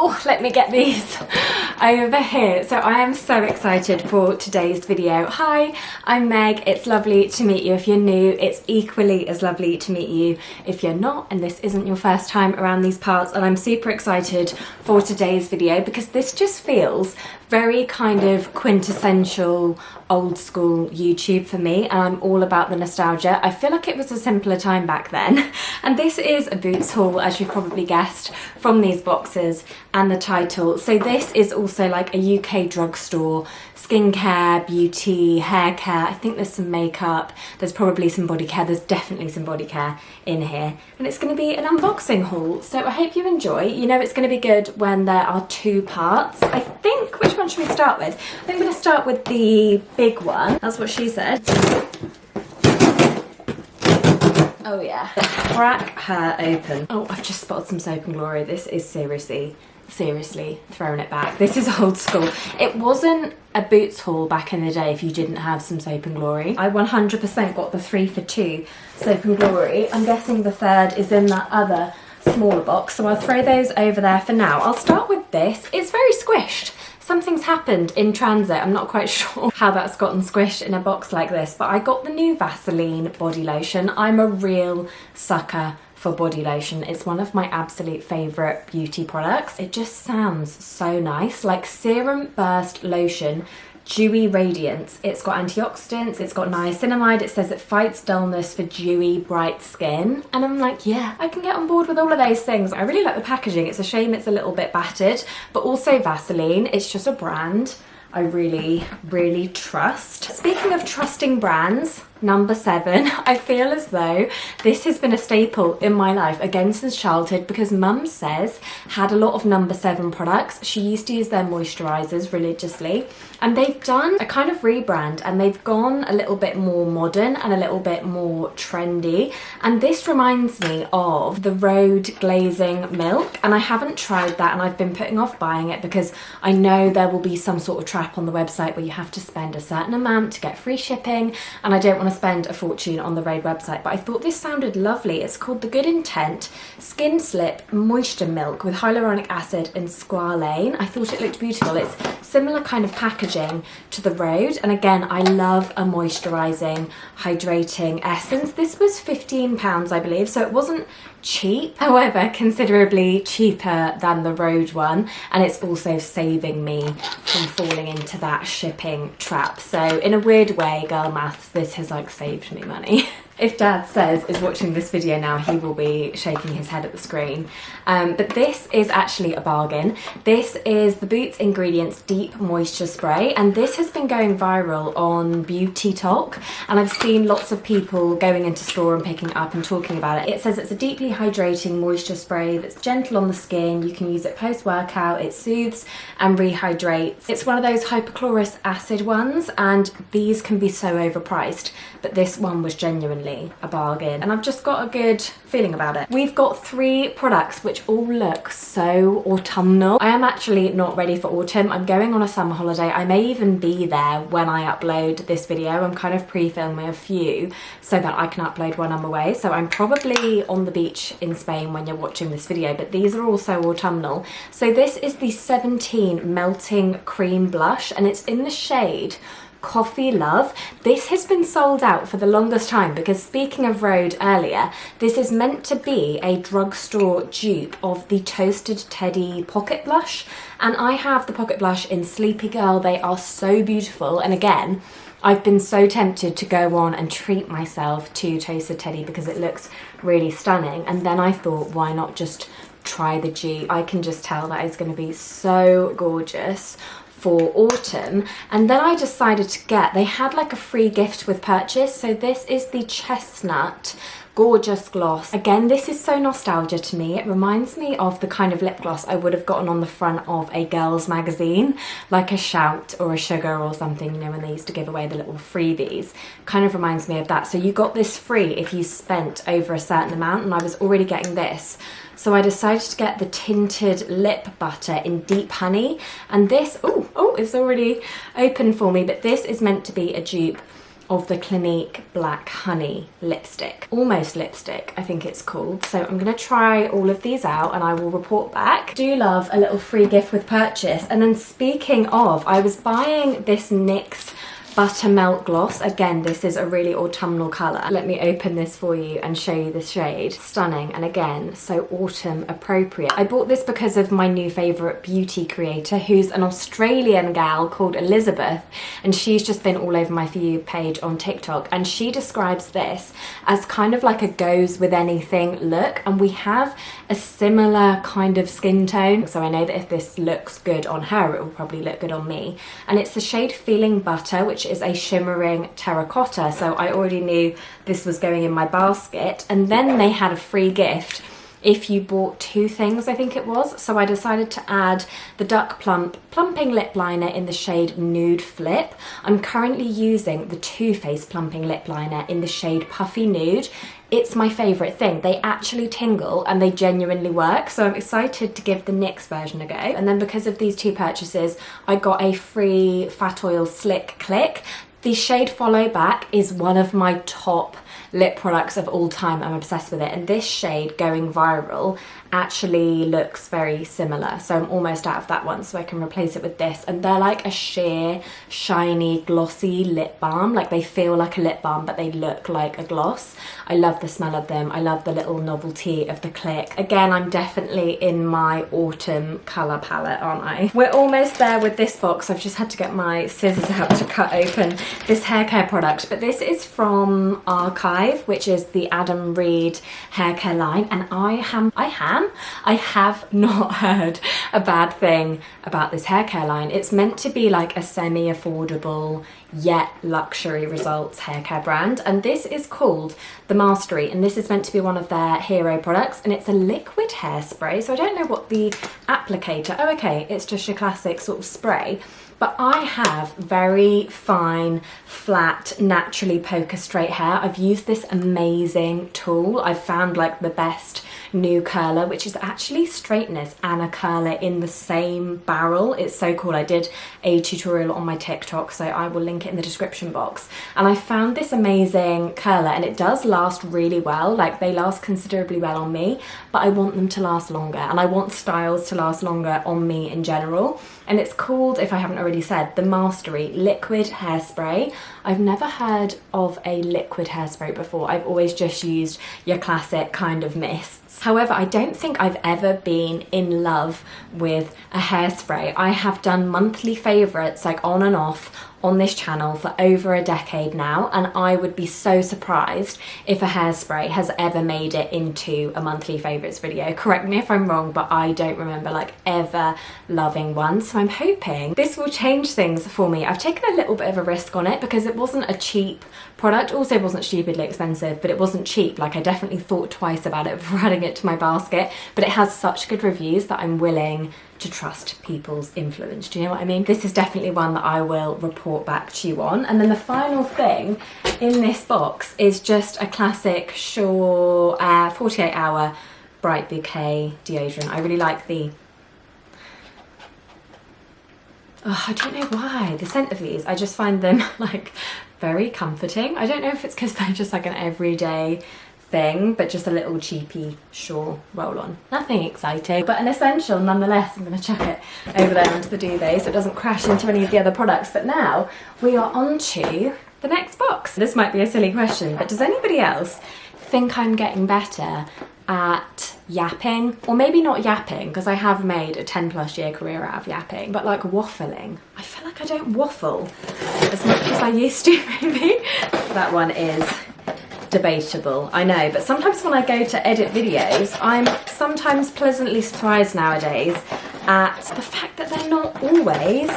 Oh, let me get these over here. So I am so excited for today's video. Hi, I'm Meg. It's lovely to meet you if you're new. It's equally as lovely to meet you if you're not and this isn't your first time around these parts. And I'm super excited for today's video because this just feels very kind of quintessential old school YouTube for me, and I'm all about the nostalgia. I feel like it was a simpler time back then. And this is a Boots haul, as you've probably guessed from these boxes and the title. So this is also like a UK drugstore, skincare, beauty, hair care. I think there's some makeup, there's probably some body care, there's definitely some body care in here. And it's going to be an unboxing haul, so I hope you enjoy. You know it's going to be good when there are two parts. I think, which one should we start with? I think I'm going to start with the big one. That's what she said. Oh yeah. Crack her open. Oh, I've just spotted some Soap and Glory. This is seriously throwing it back. This is old school. It wasn't a Boots haul back in the day if you didn't have some Soap and Glory. I 100% got the 3 for 2 Soap and Glory. I'm guessing the third is in that other smaller box, so I'll throw those over there for now. I'll start with this. It's very squished. Something's happened in transit. I'm not quite sure how that's gotten squished in a box like this, but I got the new Vaseline body lotion. I'm a real sucker for body lotion. It's one of my absolute favourite beauty products. It just sounds so nice, like Serum Burst Lotion Dewy Radiance. It's got antioxidants, it's got niacinamide, it says it fights dullness for dewy, bright skin. And I'm like, yeah, I can get on board with all of those things. I really like the packaging. It's a shame it's a little bit battered, but also Vaseline. It's just a brand I really trust. Speaking of trusting brands, number 7. I feel as though this has been a staple in my life again since childhood because Mum says had a lot of number 7 products. She used to use their moisturisers religiously, and they've done a kind of rebrand and they've gone a little bit more modern and a little bit more trendy. And this reminds me of the Rhode Glazing Milk, and I haven't tried that and I've been putting off buying it because I know there will be some sort of trap on the website where you have to spend a certain amount to get free shipping, and I don't want to spend a fortune on the Rhode website. But I thought this sounded lovely. It's called the Good Intent Skin Slip Moisture Milk with hyaluronic acid and squalane. I thought it looked beautiful. It's similar kind of packaging to the Rhode, and again I love a moisturising hydrating essence. This was £15 I believe, so it wasn't cheap, however considerably cheaper than the Rhode one, and it's also saving me from falling into that shipping trap. So in a weird way, girl maths, this has like saved me money. If Dad says is watching this video now, he will be shaking his head at the screen. But this is actually a bargain. This is the Boots Ingredients Deep Moisture Spray, and this has been going viral on Beauty Talk, and I've seen lots of people going into store and picking it up and talking about it. It says it's a deeply hydrating moisture spray that's gentle on the skin. You can use it post-workout. It soothes and rehydrates. It's one of those hypochlorous acid ones, and these can be so overpriced, but this one was genuinely a bargain, and I've just got a good feeling about it. We've got 3 products which all look so autumnal. I am actually not ready for autumn. I'm going on a summer holiday. I may even be there when I upload this video. I'm kind of pre-filming a few so that I can upload when I'm away. So I'm probably on the beach in Spain when you're watching this video, but these are also autumnal. So this is the 17 Melting Cream Blush, and it's in the shade Coffee Love. This has been sold out for the longest time because, speaking of Rhode earlier, this is meant to be a drugstore dupe of the Toasted Teddy Pocket Blush, and I have the Pocket Blush in Sleepy Girl. They are so beautiful, and again I've been so tempted to go on and treat myself to Toasted Teddy because it looks really stunning, and then I thought, why not just try the dupe? I can just tell that it's going to be so gorgeous for autumn. And then I decided to get, they had like a free gift with purchase, so this is the Chesnut Gorgeous Gloss. Again, this is so nostalgia to me. It reminds me of the kind of lip gloss I would have gotten on the front of a girls magazine, like a Shout or a Sugar or something, you know, when they used to give away the little freebies. Kind of reminds me of that. So you got this free if you spent over a certain amount, and I was already getting this. So I decided to get the Tinted Lip Butter in Deep Honey, and this, oh, it's already open for me, but this is meant to be a dupe of the Clinique Black Honey lipstick. Almost lipstick, I think it's called. So I'm gonna try all of these out and I will report back. Do love a little free gift with purchase. And then speaking of, I was buying this NYX Buttermelt gloss. Again, this is a really autumnal colour. Let me open this for you and show you the shade. Stunning, and again, so autumn appropriate. I bought this because of my new favourite beauty creator, who's an Australian gal called Elizabeth, and she's just been all over my For You page on TikTok, and she describes this as kind of like a goes with anything look, and we have a similar kind of skin tone, so I know that if this looks good on her, it will probably look good on me. And it's the shade Feeling Butter, which is a shimmering terracotta, so I already knew this was going in my basket. And then they had a free gift if you bought 2 things, I think it was. So I decided to add the Duck Plump Plumping Lip Liner in the shade Nude Flip. I'm currently using the Too Faced Plumping Lip Liner in the shade Puffy Nude. It's my favourite thing. They actually tingle and they genuinely work, so I'm excited to give the NYX version a go. And then because of these 2 purchases, I got a free Fat Oil Slick Click. The shade Follow Back is one of my top lip products of all time. I'm obsessed with it, and this shade going viral actually looks very similar, so I'm almost out of that one, so I can replace it with this. And they're like a sheer shiny glossy lip balm. Like, they feel like a lip balm but they look like a gloss. I love the smell of them. I love the little novelty of the click. Again, I'm definitely in my autumn colour palette, aren't I? We're almost there with this box. I've just had to get my scissors out to cut open this hair care product, but this is from ARKIVE, which is the Adam Reed hair care line, and I have not heard a bad thing about this hair care line. It's meant to be like a semi-affordable yet luxury results hair care brand, and this is called The Mastery, and this is meant to be one of their hero products, and it's a liquid hairspray, so I don't know what the applicator, oh okay, it's just your classic sort of spray. But I have very fine, flat, naturally poker straight hair. I've used this amazing tool. I've found like the best new curler, which is actually straighteners and a curler in the same barrel. It's so cool. I did a tutorial on my TikTok, so I will link it in the description box. And I found this amazing curler, and it does last really well. Like, they last considerably well on me, but I want them to last longer, and I want styles to last longer on me in general. And it's called, if I haven't already said, The Mastery Liquid Hairspray. I've never heard of a liquid hairspray before. I've always just used your classic kind of mists. However, I don't think I've ever been in love with a hairspray. I have done monthly favourites, like on and off, on this channel for over a decade now, and I would be so surprised if a hairspray has ever made it into a monthly favourites video. Correct me if I'm wrong, but I don't remember like ever loving one, so I'm hoping this will change things for me. I've taken a little bit of a risk on it because it wasn't a cheap product. Also, it wasn't stupidly expensive, but it wasn't cheap. Like, I definitely thought twice about it before adding it to my basket, but it has such good reviews that I'm willing to trust people's influence. Do you know what I mean? This is definitely one that I will report back to you on. And then the final thing in this box is just a classic Sure 48 Hour Bright Bouquet deodorant. I really like the... Oh, I don't know why. The scent of these, I just find them like very comforting. I don't know if it's because they're just like an everyday thing, but just a little cheapy Sure roll-on. Nothing exciting, but an essential nonetheless. I'm going to chuck it over there onto the duvet so it doesn't crash into any of the other products. But now we are on to the next box. This might be a silly question, but does anybody else think I'm getting better at yapping? Or maybe not yapping, because I have made a 10+ year career out of yapping, but like waffling. I feel like I don't waffle as much as I used to, maybe. That one is debatable, I know, but sometimes when I go to edit videos, I'm sometimes pleasantly surprised nowadays at the fact that they're not always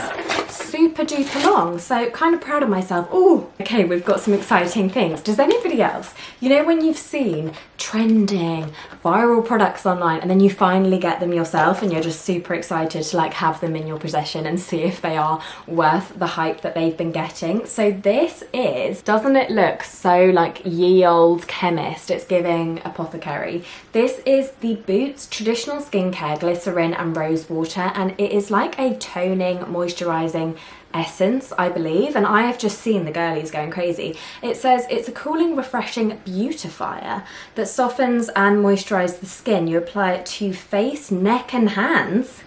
super duper long, so kind of proud of myself. Oh, okay, we've got some exciting things. Does anybody else, you know, when you've seen trending viral products online and then you finally get them yourself and you're just super excited to like have them in your possession and see if they are worth the hype that they've been getting? So this is, doesn't it look so like ye old chemist? It's giving apothecary. This is the Boots Traditional Skincare Glycerin and Rosewater, and it is like a toning, moisturising moisturising essence, I believe, and I have just seen the girlies going crazy. It says it's a cooling, refreshing beautifier that softens and moisturises the skin. You apply it to face, neck and hands.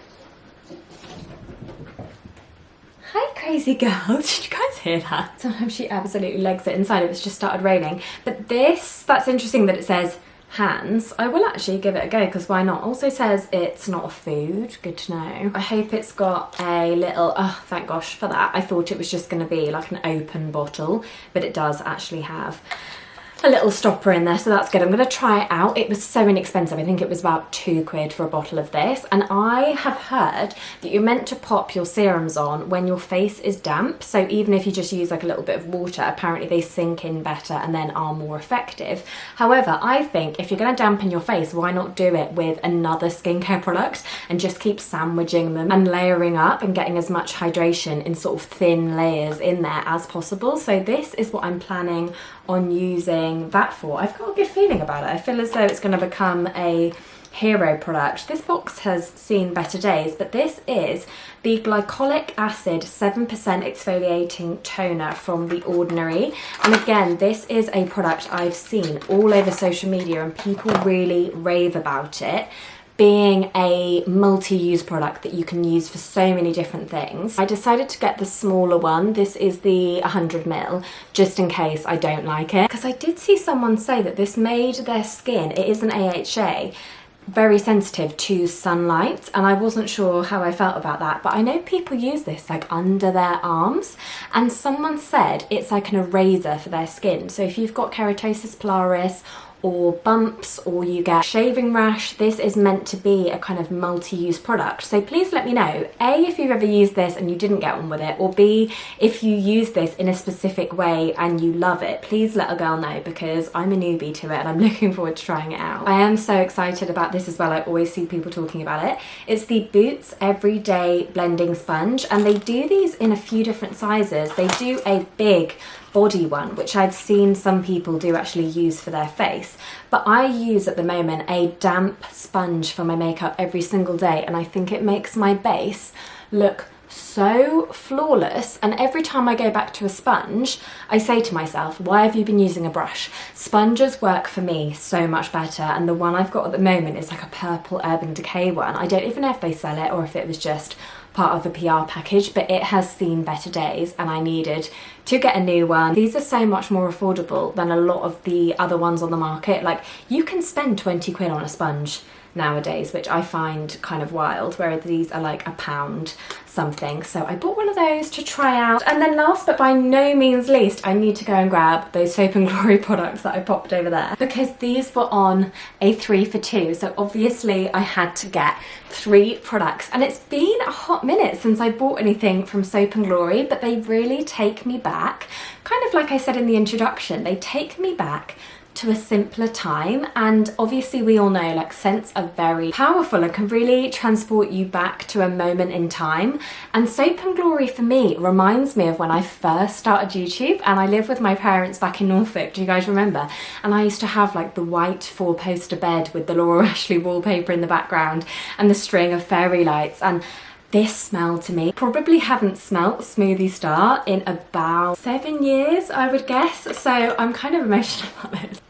Hi crazy girl, did you guys hear that? Sometimes she absolutely legs it inside if it's just started raining. But this, that's interesting that it says hands. I will actually give it a go because why not? Also says it's not a food, good to know. I hope it's got a little, oh thank gosh for that. I thought it was just going to be like an open bottle, but it does actually have a little stopper in there, so that's good. I'm going to try it out. It was so inexpensive. I think it was about £2 for a bottle of this, and I have heard that you're meant to pop your serums on when your face is damp, so even if you just use like a little bit of water, apparently they sink in better and then are more effective. However, I think if you're going to dampen your face, why not do it with another skincare product and just keep sandwiching them and layering up and getting as much hydration in sort of thin layers in there as possible. So this is what I'm planning on using that for. I've got a good feeling about it. I feel as though it's going to become a hero product. This box has seen better days, but this is the Glycolic Acid 7% Exfoliating Toner from The Ordinary. And again, this is a product I've seen all over social media and people really rave about it, being a multi-use product that you can use for so many different things. I decided to get the smaller one. This is the 100ml, just in case I don't like it. Because I did see someone say that this made their skin, it is an AHA, very sensitive to sunlight, and I wasn't sure how I felt about that, but I know people use this like under their arms, and someone said it's like an eraser for their skin. So if you've got keratosis pilaris or bumps, or you get shaving rash, this is meant to be a kind of multi-use product. So please let me know, A, if you've ever used this and you didn't get on with it, or B, if you use this in a specific way and you love it. Please let a girl know, because I'm a newbie to it and I'm looking forward to trying it out. I am so excited about this as well. I always see people talking about it. It's the Boots Everyday Blending Sponge, and they do these in a few different sizes. They do a big body one, which I've seen some people do actually use for their face, but I use at the moment a damp sponge for my makeup every single day, and I think it makes my base look so flawless. And every time I go back to a sponge, I say to myself, why have you been using a brush? Sponges work for me so much better, and the one I've got at the moment is like a purple Urban Decay one. I don't even know if they sell it or if it was just part of a PR package, but it has seen better days and I needed to get a new one. These are so much more affordable than a lot of the other ones on the market. Like, you can spend 20 quid on a sponge nowadays, which I find kind of wild, whereas these are like £1 something. So I bought one of those to try out. And then last but by no means least, I need to go and grab those Soap & Glory products that I popped over there, because these were on a 3 for 2. So obviously I had to get 3 products, and it's been a hot minute since I bought anything from Soap & Glory, but they really take me back, kind of like I said in the introduction, they take me back to a simpler time. And obviously we all know like scents are very powerful and can really transport you back to a moment in time, and Soap & Glory for me reminds me of when I first started YouTube and I lived with my parents back in Norfolk. Do you guys remember? And I used to have like the white 4-poster bed with the Laura Ashley wallpaper in the background and the string of fairy lights, and this smell to me, probably haven't smelt Smoothie Star in about 7 years, I would guess. So I'm kind of emotional about this.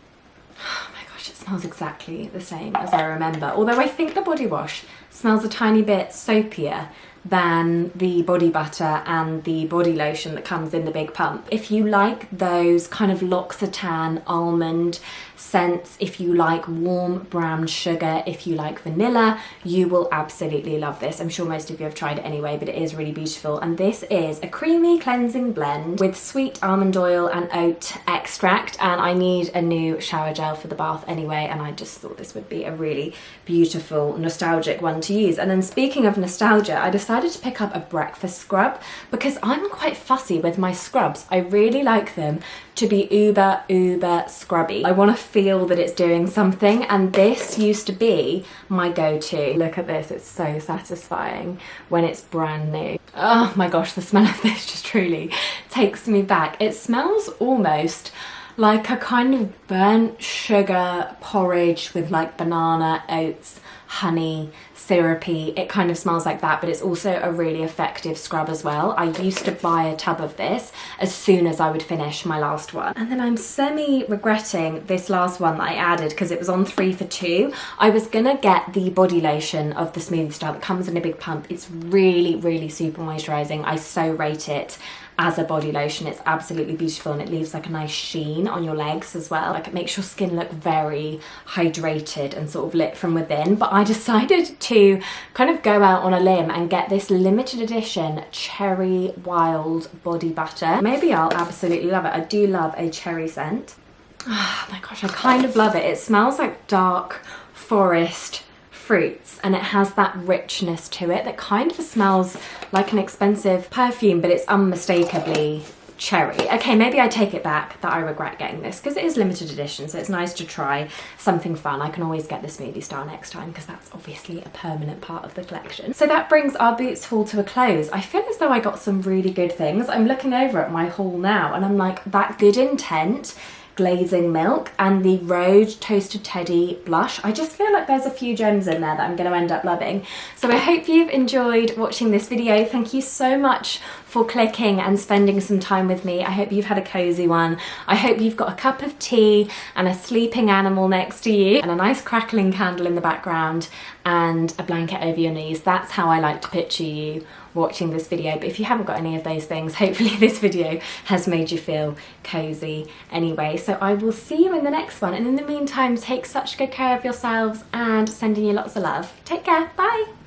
Oh my gosh, it smells exactly the same as I remember. Although I think the body wash smells a tiny bit soapier than the body butter and the body lotion that comes in the big pump. If you like those kind of L'Occitane almond scents, if you like warm brown sugar, if you like vanilla, you will absolutely love this. I'm sure most of you have tried it anyway, but it is really beautiful. And this is a creamy cleansing blend with sweet almond oil and oat extract, and I need a new shower gel for the bath anyway, and I just thought this would be a really beautiful nostalgic one to use. And then speaking of nostalgia, I decided to pick up a breakfast scrub because I'm quite fussy with my scrubs. I really like them to be uber scrubby. I want to feel that it's doing something, and this used to be my go-to. Look at this, it's so satisfying when it's brand new. Oh my gosh, the smell of this just truly takes me back. It smells almost like a kind of burnt sugar porridge with like banana, oats, honey syrupy. It kind of smells like that, but it's also a really effective scrub as well. I used to buy a tub of this as soon as I would finish my last one. And then I'm semi-regretting this last one that I added because it was on 3 for 2. I was gonna get the body lotion of the Smoothie style that comes in a big pump. It's really, really super moisturizing. I so rate it as a body lotion. It's absolutely beautiful and it leaves like a nice sheen on your legs as well. Like it makes your skin look very hydrated and sort of lit from within. But I decided to kind of go out on a limb and get this limited edition Cherry Wild body butter. Maybe I'll absolutely love it. I do love a cherry scent. Oh my gosh, I kind of love it. It smells like dark forest fruits and it has that richness to it that kind of smells like an expensive perfume, but it's unmistakably cherry. Okay, maybe I take it back that I regret getting this because it is limited edition, so it's nice to try something fun. I can always get the Smoothie style next time because that's obviously a permanent part of the collection. So that brings our Boots haul to a close. I feel as though I got some really good things. I'm looking over at my haul now and I'm like, that Good Intent Glazing Milk and the Rhode Toasted Teddy blush. I just feel like there's a few gems in there that I'm going to end up loving. So I hope you've enjoyed watching this video. Thank you so much for clicking and spending some time with me. I hope you've had a cozy one. I hope you've got a cup of tea and a sleeping animal next to you and a nice crackling candle in the background and a blanket over your knees. That's how I like to picture you watching this video. But if you haven't got any of those things, hopefully this video has made you feel cozy anyway. So I will see you in the next one, and in the meantime, take such good care of yourselves and sending you lots of love. Take care, bye.